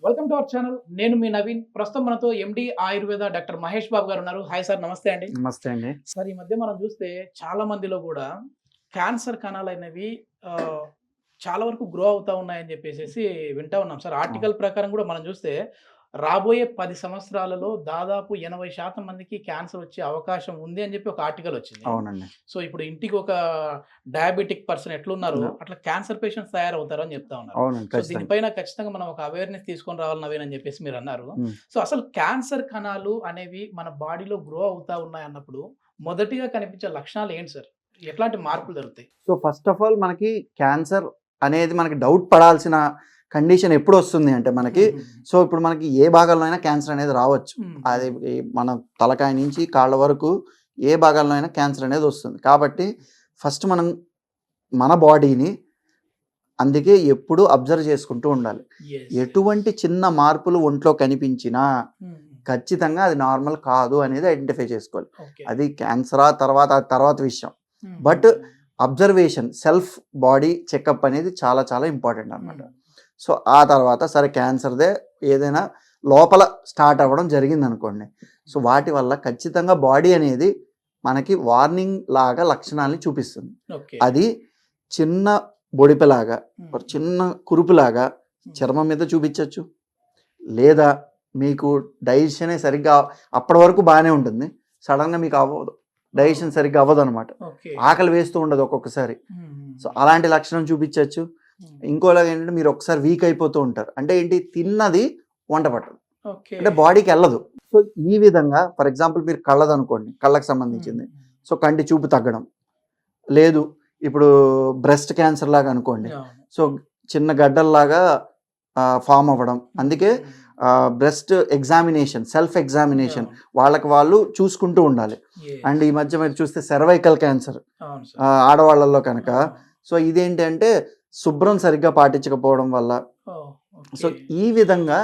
Welcome to our channel. నేను మీ నవీన్. ప్రస్తుతం మనతో ఎండి ఆయుర్వేద డాక్టర్ మహేష్ బాబు గారు ఉన్నారు. హాయ్ సార్, నమస్తే అండి. నమస్తే అండి. సార్, ఈ మధ్య మనం చూస్తే చాలా మందిలో కూడా క్యాన్సర్ కణాలనేవి చాలా వరకు గ్రో అవుతా ఉన్నాయని చెప్పేసి వింటా ఉన్నాం సార్. అవును. ఆర్టికల్ ప్రకారం కూడా మనం చూస్తే రాబోయే 10 సంవత్సరాలలో దాదాపు 80% మందికి క్యాన్సర్ వచ్చే అవకాశం ఉంది అని చెప్పి ఒక ఆర్టికల్ వచ్చింది. అవునండి. సో ఇప్పుడు ఇంటికి ఒక డయాబెటిక్ పర్సన్ ఎట్లున్నారో హ్మ్. అట్లా క్యాన్సర్ పేషెంట్స్ తయారవుతారు అని చెప్తా ఉన్నారు. అవునండి. సో ఖచ్చితంగా. దీనిపైన ఖచ్చితంగా మనం ఒక అవేర్‌నెస్ తీసుకొని రావాలి నవీన్ అని చెప్పేసి మీరన్నారు. హ్మ్. సో అసలు క్యాన్సర్ కణాలు అనేవి మన బాడీలో గ్రో అవుతా ఉన్నాయన్నప్పుడు మొదటిగా కనిపించే లక్షణాలు ఏంటి సార్? ఎట్లాంటి మార్పులు జరుగుతాయి? సో ఫస్ట్ ఆఫ్ ఆల్ మనకి క్యాన్సర్ అనేది మనకి డౌట్ పడాల్సిన కండిషన్ ఎప్పుడు వస్తుంది అంటే మనకి సో ఇప్పుడు మనకి ఏ భాగంలో అయినా క్యాన్సర్ అనేది రావచ్చు. అది మన తలకాయ నుంచి కాళ్ళ వరకు ఏ భాగంలో అయినా క్యాన్సర్ అనేది వస్తుంది. కాబట్టి ఫస్ట్ మనం మన బాడీని అందుకే ఎప్పుడు అబ్జర్వ్ చేసుకుంటూ ఉండాలి. ఎటువంటి చిన్న మార్పులు ఒంట్లో కనిపించినా ఖచ్చితంగా అది నార్మల్ కాదు అనేది ఐడెంటిఫై చేసుకోవాలి. అది క్యాన్సరా తర్వాత విషయం. But observation, self body checkup అనేది చాలా చాలా ఇంపార్టెంట్ అన్నమాట. సో ఆ తర్వాత సరే క్యాన్సర్దే ఏదైనా లోపల స్టార్ట్ అవ్వడం జరిగింది అనుకోండి, సో వాటి వల్ల ఖచ్చితంగా బాడీ అనేది మనకి వార్నింగ్ లాగా లక్షణాలని చూపిస్తుంది. అది చిన్న బొడిపెలాగా, చిన్న కురుపులాగా చర్మం మీద చూపించవచ్చు, లేదా మీకు డైజెషనే సరిగ్గా అప్పటి వరకు బాగానే ఉంటుంది, సడన్గా మీకు అవ్వదు, డైజెషన్ సరిగ్గా అవ్వదు అనమాట, ఆకలి వేస్తూ ఉండదు ఒక్కొక్కసారి. సో అలాంటి లక్షణం చూపించవచ్చు. ఇంకోలాగా ఏంటంటే మీరు ఒకసారి వీక్ అయిపోతూ ఉంటారు, అంటే ఏంటి, తిన్నది వంట పట్టదు, అంటే బాడీకి వెళ్ళదు. సో ఈ విధంగా ఫర్ ఎగ్జాంపుల్ మీరు కళ్ళది అనుకోండి, కళ్ళకు సంబంధించింది, సో కంటి చూపు తగ్గడం, లేదు ఇప్పుడు బ్రెస్ట్ క్యాన్సర్ లాగా అనుకోండి, సో చిన్న గడ్డల్లాగా ఫామ్ అవ్వడం. అందుకే బ్రెస్ట్ ఎగ్జామినేషన్, సెల్ఫ్ ఎగ్జామినేషన్ వాళ్ళకి వాళ్ళు చూసుకుంటూ ఉండాలి. అండ్ ఈ మధ్య మీరు చూస్తే సర్వైకల్ క్యాన్సర్ ఆడవాళ్ళల్లో కనుక, సో ఇదేంటి అంటే శుభ్రం సరిగ్గా పాటించకపోవడం వల్ల, సో ఈ విధంగా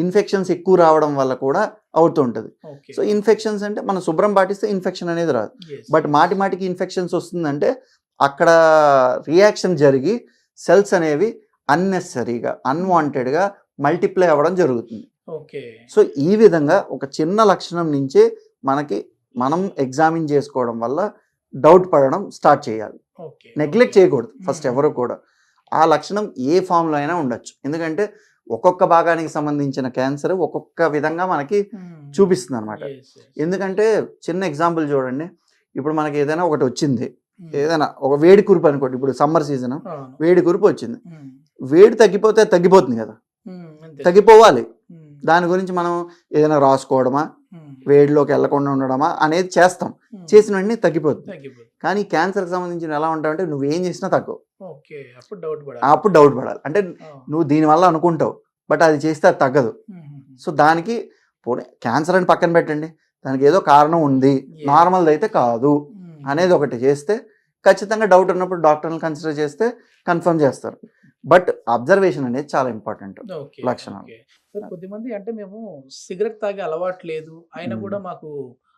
ఇన్ఫెక్షన్స్ ఎక్కువ రావడం వల్ల కూడా అవుతూ ఉంటుంది. సో ఇన్ఫెక్షన్స్ అంటే మనం శుభ్రం పాటిస్తే ఇన్ఫెక్షన్ అనేది రాదు, బట్ మాటికి ఇన్ఫెక్షన్స్ వస్తుందంటే అక్కడ రియాక్షన్ జరిగి సెల్స్ అనేవి అన్నెసరీగా, అన్వాంటెడ్గా మల్టిప్లై అవ్వడం జరుగుతుంది. సో ఈ విధంగా ఒక చిన్న లక్షణం నుంచే మనం ఎగ్జామిన్ చేసుకోవడం వల్ల డౌట్ పడడం స్టార్ట్ చేయాలి. నెగ్లెక్ట్ చేయకూడదు ఫస్ట్ ఎవరు కూడా. ఆ లక్షణం ఏ ఫామ్లో అయినా ఉండొచ్చు, ఎందుకంటే ఒక్కొక్క భాగానికి సంబంధించిన క్యాన్సర్ ఒక్కొక్క విధంగా మనకి చూపిస్తుంది అనమాట. ఎందుకంటే చిన్న ఎగ్జాంపుల్ చూడండి, ఇప్పుడు మనకి ఏదైనా ఒకటి వచ్చింది, ఏదైనా ఒక వేడి కురుపు అనుకోండి, ఇప్పుడు సమ్మర్ సీజన్ వేడి కురుపు వచ్చింది, వేడి తగ్గిపోతుంది కదా, తగ్గిపోవాలి. దాని గురించి మనం ఏదైనా రాసుకోవడమా, వేడిలోకి వెళ్లకుండా ఉండడమా అనేది చేస్తాం, చేసిన వెంటనే తగ్గిపోతుంది. కానీ క్యాన్సర్కి సంబంధించిన ఎలా ఉంటావంటే నువ్వేం చేసినా తగ్గవు, అప్పుడు డౌట్ పడాలి. అంటే నువ్వు దీనివల్ల అనుకుంటావు, బట్ అది చేస్తే అది తగ్గదు. సో దానికి క్యాన్సర్ అని పక్కన పెట్టండి, దానికి ఏదో కారణం ఉంది, నార్మల్ది అయితే కాదు అనేది ఒకటి చేస్తే ఖచ్చితంగా డౌట్ ఉన్నప్పుడు డాక్టర్ని కన్సిడర్ చేస్తే కన్ఫర్మ్ చేస్తారు. బట్ అబ్జర్వేషన్ అనేది చాలా ఇంపార్టెంట్ లక్షణం. కొద్దిమంది అంటే మేము సిగరెట్ తాగే అలవాటు లేదు అయినా కూడా మాకు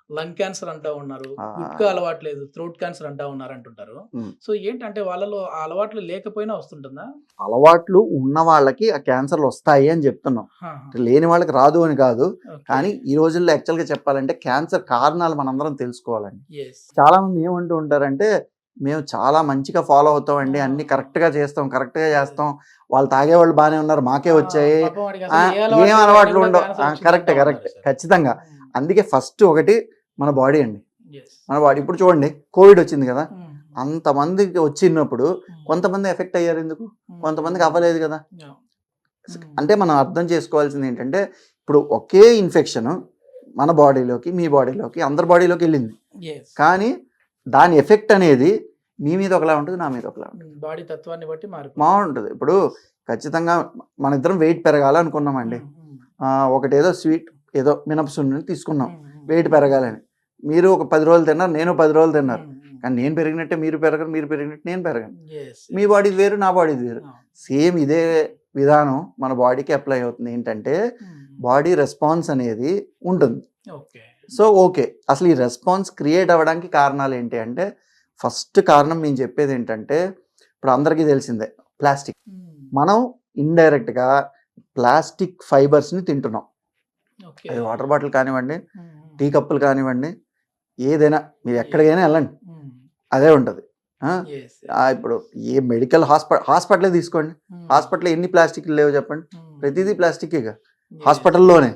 లంగ్ క్యాన్సర్ అంటా ఉన్నారు, గుట్కా అలవాటు లేదు, థ్రోట్ క్యాన్సర్ అంటా ఉన్నారు అంటుంటారు. సో ఏంటంటే వాళ్ళలో ఆ అలవాట్లు లేకపోయినా వస్తుంటుందా? అలవాట్లు ఉన్న వాళ్ళకి ఆ క్యాన్సర్లు వస్తాయి అని చెప్తున్నాం, లేని వాళ్ళకి రాదు అని కాదు. కానీ ఈ రోజుల్లో యాక్చువల్గా చెప్పాలంటే క్యాన్సర్ కారణాలు మనందరం తెలుసుకోవాలండి. చాలా మంది ఏమంటూ ఉంటారంటే మేము చాలా మంచిగా ఫాలో అవుతామండి, అన్ని కరెక్ట్గా చేస్తాం, వాళ్ళు తాగేవాళ్ళు బాగానే ఉన్నారు, మాకే వచ్చాయి, ఏం అలవాట్లు ఉండవు. కరెక్ట్ ఖచ్చితంగా. అందుకే ఫస్ట్ ఒకటి మన బాడీ అండి, మన బాడీ. ఇప్పుడు చూడండి కోవిడ్ వచ్చింది కదా, అంతమందికి వచ్చినప్పుడు కొంతమంది ఎఫెక్ట్ అయ్యారు, ఎందుకు కొంతమందికి అవ్వలేదు కదా. అంటే మనం అర్థం చేసుకోవాల్సింది ఏంటంటే ఇప్పుడు ఒకే ఇన్ఫెక్షన్ మన బాడీలోకి, మీ బాడీలోకి, అందరి బాడీలోకి వెళ్ళింది, కానీ దాని ఎఫెక్ట్ అనేది మీ మీద ఒకలా ఉంటుంది, నా మీద ఒకలా ఉంటుంది, బాడీ తత్వాన్ని బట్టి బాగుంటుంది. ఇప్పుడు ఖచ్చితంగా మన ఇద్దరం వెయిట్ పెరగాలనుకున్నామండి, ఒకటి ఏదో స్వీట్ ఏదో మినపసున్నిని తీసుకున్నాం వెయిట్ పెరగాలని. మీరు ఒక 10 రోజులు తిన్నారు, నేను 10 రోజులు తిన్నారు, కానీ నేను పెరిగినట్టే మీరు పెరగరు, మీరు పెరిగినట్టు నేను పెరగను. మీ బాడీది వేరు, నా బాడీది వేరు. సేమ్ ఇదే విధానం మన బాడీకి అప్లై అవుతుంది. ఏంటంటే బాడీ రెస్పాన్స్ అనేది ఉంటుంది. సో ఓకే, అసలు ఈ రెస్పాన్స్ క్రియేట్ అవ్వడానికి కారణాలు ఏంటి అంటే ఫస్ట్ కారణం నేను చెప్పేది ఏంటంటే ఇప్పుడు అందరికీ తెలిసిందే ప్లాస్టిక్. మనం ఇండైరెక్ట్గా ప్లాస్టిక్ ఫైబర్స్ని తింటున్నాం. ఓకే. అది వాటర్ బాటిల్ కానివ్వండి, టీ కప్పులు కానివ్వండి, ఏదైనా మీరు ఎక్కడికైనా వెళ్ళండి అదే ఉంటుంది. ఇప్పుడు ఏ మెడికల్ హాస్పిటలే తీసుకోండి, హాస్పిటల్ ఎన్ని ప్లాస్టిక్లు లేవు చెప్పండి, ప్రతిదీ ప్లాస్టిక్గా హాస్పిటల్లోనే.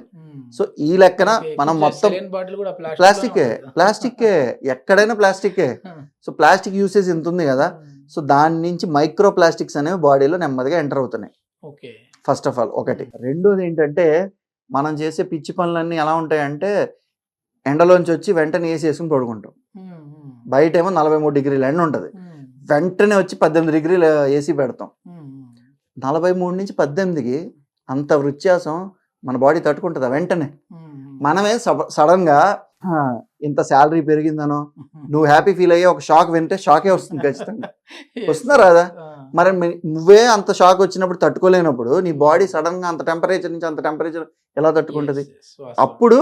సో ఈ లెక్కన మనం మొత్తం ప్లాస్టిక్కే ఎక్కడైనా ప్లాస్టిక్కే. సో ప్లాస్టిక్ యూసేజ్ ఎంత ఉంది కదా, సో దాని నుంచి మైక్రో ప్లాస్టిక్స్ అనేవి బాడీలో నెమ్మదిగా ఎంటర్ అవుతున్నాయి. ఫస్ట్ ఆఫ్ ఆల్ ఒకటి. రెండోది ఏంటంటే మనం చేసే పిచ్చి పనులన్నీ ఎలా ఉంటాయంటే ఎండలోంచి వచ్చి వెంటనే ఏసీ వేసుకుని పడుకుంటాం. బయట ఏమో 43 డిగ్రీల ఎండ ఉంటుంది, వెంటనే వచ్చి 18 డిగ్రీలు ఏసీ పెడతాం. 43 నుంచి 18కి అంత వ్యత్యాసం మన బాడీ తట్టుకుంటుందా? వెంటనే. మనమే సడన్గా ఇంత శాలరీ పెరిగిందనో నువ్వు హ్యాపీ ఫీల్ అయ్యే ఒక షాక్ వింటే షాకే వస్తుంది ఖచ్చితంగా. వస్తుందా రాదా? మరి నువ్వే అంత షాక్ వచ్చినప్పుడు తట్టుకోలేనప్పుడు నీ బాడీ సడన్గా అంత టెంపరేచర్ నుంచి అంత టెంపరేచర్ ఎలా తట్టుకుంటుంది? అప్పుడు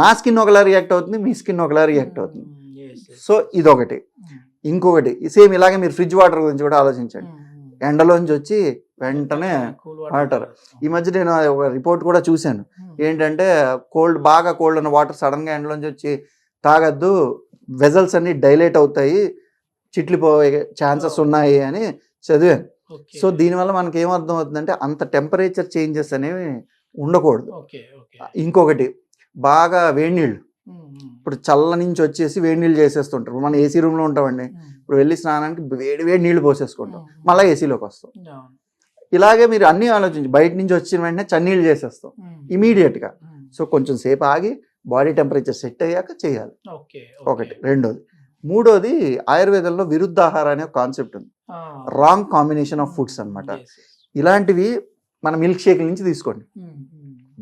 నా స్కిన్ ఒకలా రియాక్ట్ అవుతుంది, మీ స్కిన్ ఒకలా రియాక్ట్ అవుతుంది. సో ఇదొకటి. ఇంకొకటి సేమ్ ఇలాగే మీరు ఫ్రిడ్జ్ వాటర్ గురించి కూడా ఆలోచించండి. ఎండలోంచి వచ్చి వెంటనే వాటర్. ఈ మధ్య నేను ఒక రిపోర్ట్ కూడా చూశాను, ఏంటంటే బాగా కోల్డ్ ఉన్న వాటర్ సడన్గా ఎండలోంచి వచ్చి తాగద్దు, వెజల్స్ అన్ని డైలేట్ అవుతాయి, చిట్లిపోయే ఛాన్సెస్ ఉన్నాయి అని చదివాను. సో దీనివల్ల మనకి ఏమర్థం అవుతుందంటే అంత టెంపరేచర్ చేంజెస్ అనేవి ఉండకూడదు. ఇంకొకటి బాగా వేడి నీళ్ళు, ఇప్పుడు చల్ల నుంచి వచ్చేసి వేడి నీళ్ళు చేసేస్తుంటారు. మనం ఏసీ రూమ్లో ఉంటామండి, ఇప్పుడు వెళ్ళి స్నానానికి వేడి నీళ్ళు పోసేసుకుంటాం, మళ్ళీ ఏసీలోకి వస్తాం. ఇలాగే మీరు అన్నీ ఆలోచించి బయట నుంచి వచ్చిన వెంటనే చన్నీళ్ళు చేసేస్తాం ఇమీడియట్గా. సో కొంచెం సేపు ఆగి బాడీ టెంపరేచర్ సెట్ అయ్యాక చేయాలి. ఒకటి. రెండోది. మూడోది, ఆయుర్వేదంలో విరుద్ధాహార అనే ఒక కాన్సెప్ట్ ఉంది, రాంగ్ కాంబినేషన్ ఆఫ్ ఫుడ్స్ అనమాట. ఇలాంటివి మన మిల్క్ షేక్ నుంచి తీసుకోండి,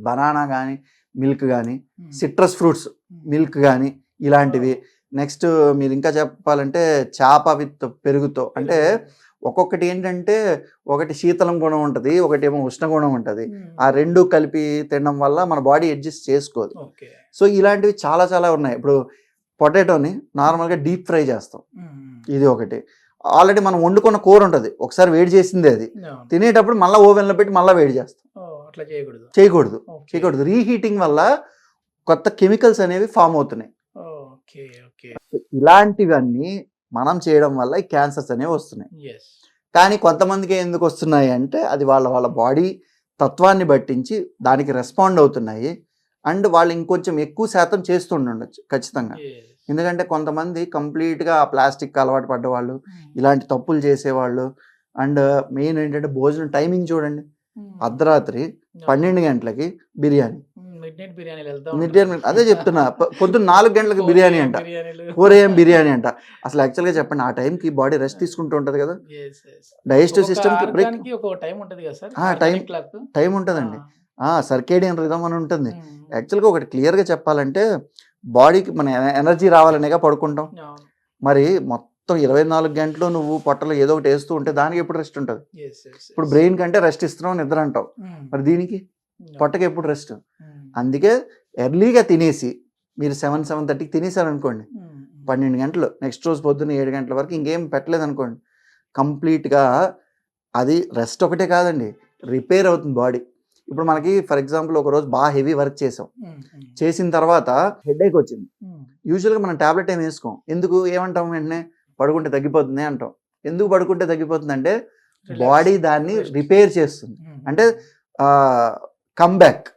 బనానా కానీ మిల్క్ కానీ, సిట్రస్ ఫ్రూట్స్ మిల్క్ కానీ ఇలాంటివి. నెక్స్ట్ మీరు ఇంకా చెప్పాలంటే చేప విత్ పెరుగుతో, అంటే ఒక్కొక్కటి ఏంటంటే ఒకటి శీతలం గుణం ఉంటుంది, ఒకటి ఏమో ఉష్ణ గుణం ఉంటుంది. ఆ రెండు కలిపి తినడం వల్ల మన బాడీ అడ్జస్ట్ చేసుకోదు. సో ఇలాంటివి చాలా చాలా ఉన్నాయి. ఇప్పుడు పొటాటోని నార్మల్గా డీప్ ఫ్రై చేస్తాం, ఇది ఒకటి. ఆల్రెడీ మనం వండుకున్న కూర ఉంటుంది, ఒకసారి వేడి చేసిందే, అది తినేటప్పుడు మళ్ళీ ఓవెన్లో పెట్టి మళ్ళీ వేడి చేస్తాం. చేయకూడదు. రీహీటింగ్ వల్ల కొత్త కెమికల్స్ అనేవి ఫామ్ అవుతున్నాయి. ఇలాంటివన్నీ మనం చేయడం వల్ల ఈ క్యాన్సర్స్ అనేవి వస్తున్నాయి. కానీ కొంతమందికి ఎందుకు వస్తున్నాయి అంటే అది వాళ్ళ బాడీ తత్వాన్ని బట్టించి దానికి రెస్పాండ్ అవుతున్నాయి. అండ్ వాళ్ళు ఇంకొంచెం ఎక్కువ శాతం చేస్తుండొచ్చు ఖచ్చితంగా. ఎందుకంటే కొంతమంది కంప్లీట్గా ఆ ప్లాస్టిక్ అలవాటు పడ్డవాళ్ళు, ఇలాంటి తప్పులు చేసేవాళ్ళు. అండ్ మెయిన్ ఏంటంటే భోజనం టైమింగ్ చూడండి, అర్ధరాత్రి 12 గంటలకి బిర్యానీ, అదే చెప్తున్నా, పొద్దున్న 4 గంటలకు బిర్యానీ అంట, 4 AM బిర్యానీ అంట. అసలు యాక్చువల్గా చెప్పండి, ఆ టైంకి బాడీ రెస్ట్ తీసుకుంటూ ఉంటుంది కదా, డైజెస్టివ్ సిస్టమ్కి టైం ఉంటుందండి. సర్కేడియన్ రిథమ్ అని ఉంటుంది. యాక్చువల్గా ఒకటి క్లియర్గా చెప్పాలంటే బాడీకి మన ఎనర్జీ రావాలనేగా పడుకుంటాం. మరి మొత్తం 24 గంటలు నువ్వు పొట్టలో ఏదో ఒకటి వేస్తూ ఉంటే దానికి ఎప్పుడు రెస్ట్ ఉంటుంది? ఇప్పుడు బ్రెయిన్ కంటే రెస్ట్ ఇస్తున్నావు, నిద్ర అంటావు, మరి దీనికి పొట్టకి ఎప్పుడు రెస్ట్? అందుకే ఎర్లీగా తినేసి మీరు 7-7:30కి తినేసారనుకోండి, 12 గంటలు, నెక్స్ట్ రోజు పొద్దున్న 7 గంటల వరకు ఇంకేం పెట్టలేదు అనుకోండి, కంప్లీట్గా అది రెస్ట్ ఒకటే కాదండి, రిపేర్ అవుతుంది బాడీ. ఇప్పుడు మనకి ఫర్ ఎగ్జాంపుల్ ఒక రోజు బాగా హెవీ వర్క్ చేసిన తర్వాత హెడేక్ వచ్చింది, యూజువల్గా మనం ట్యాబ్లెట్ ఏం వేసుకోం. ఎందుకు? ఏమంటాం? వెంటనే పడుకుంటే తగ్గిపోతుంది అంటాం. ఎందుకు పడుకుంటే తగ్గిపోతుంది అంటే బాడీ దాన్ని రిపేర్ చేస్తుంది, అంటే కమ్బ్యాక్,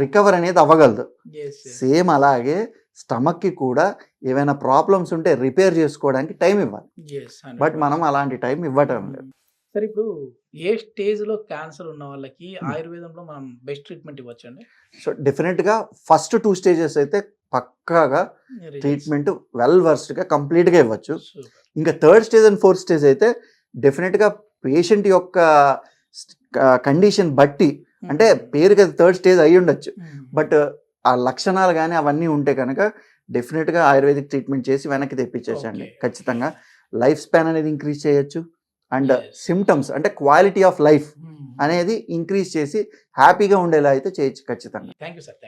రికవర్ అనేది అవ్వగలదు. సేమ్ అలాగే స్టమక్కి కూడా ఏమైనా ప్రాబ్లమ్స్ ఉంటే రిపేర్ చేసుకోవడానికి టైం ఇవ్వాలి, బట్ మనం అలాంటి టైం ఇవ్వటం లేదు. సరే, ఇప్పుడు ఏ స్టేజ్లో క్యాన్సర్ ఉన్న వాళ్ళకి ఆయుర్వేదంలో మనం బెస్ట్ ట్రీట్మెంట్ ఇవ్వచ్చండి? సో డెఫినెట్గా ఫస్ట్ 2 స్టేజెస్ అయితే పక్కాగా ట్రీట్మెంట్ వెల్ వర్స్డ్గా కంప్లీట్గా ఇవ్వచ్చు. ఇంకా 3rd stage and 4th stage అయితే డెఫినెట్గా పేషెంట్ యొక్క కండిషన్ బట్టి, అంటే పేరుకి అది 3rd స్టేజ్ అయ్యి ఉండొచ్చు, బట్ ఆ లక్షణాలు కానీ అవన్నీ ఉంటే కనుక డెఫినెట్గా ఆయుర్వేదిక్ ట్రీట్మెంట్ చేసి వెనక్కి తెప్పించండి. ఖచ్చితంగా లైఫ్ స్పాన్ అనేది ఇంక్రీజ్ చేయొచ్చు, అండ్ సిమ్టమ్స్ అంటే క్వాలిటీ ఆఫ్ లైఫ్ అనేది ఇంక్రీజ్ చేసి హ్యాపీగా ఉండేలా అయితే చేయొచ్చు ఖచ్చితంగా. Thank you sir.